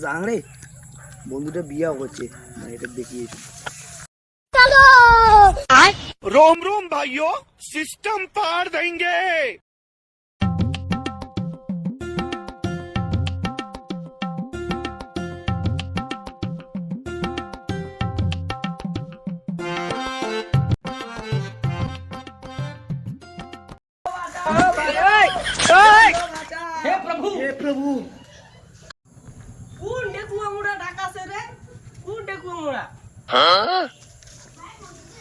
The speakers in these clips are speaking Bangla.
জাংরে বন্ধুটা বিয়া করছে না, এটা দেখিয়েছি। रोम रोम भाइयों, सिस्टम पार देंगे। हे प्रभु, हे प्रभु। কোন ডেকুয়া মুড়া ডাকাছে রে? কোন ডেকুয়া মুড়া?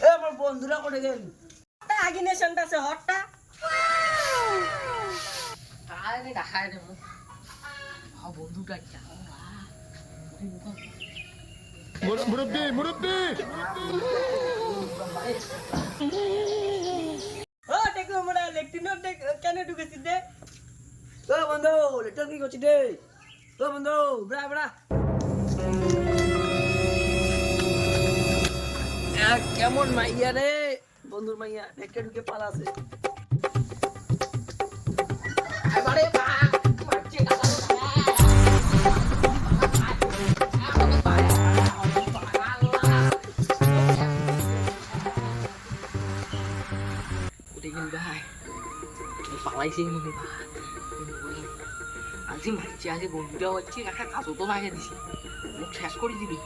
এ আমার বন্ধুরা কোটে গেল? তা আগিনে সেন্টাসে হটটা। আরে দেখায় রে বন্ধুটা কি मुरब्बी मुरब्बी ও ডেকুয়া মুড়া লেকটিনো কেন ঢুকেছিস রে? ও বন্ধু, লেটার কি করছিস রে? ও বন্ধু, বড়া বড়া। কেমন মাইয়া রে? বন্ধুর মাইয়া একটা ঢুকে পালাছে। আরে বা মারছে পালাইছে মনে আজকে মারছে, আজকে বন্ধুটা হচ্ছে একটা কাজও তো মাইয়া দিছি, মুখ শেষ করে দিবি।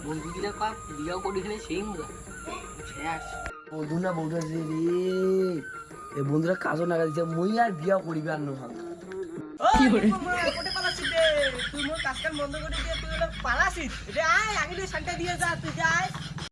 বন্ধু দিলে কাপ বিয়াও করে দিলে সেই মজা শেষ। বন্ধু না বন্ধু রে, এই বন্ধুরা কাজও না দিছে, মই আর বিয়া করিবে আর নহাল। ও ডেকুয়া মুড়া কোটে পালাছিস রে? তুই মোর কাজকাম বন্ধ করে দিয়ে তুই পালাছিস রে? আয় আগিনে সেন্টা দিয়ে যা, তুই যা আয়।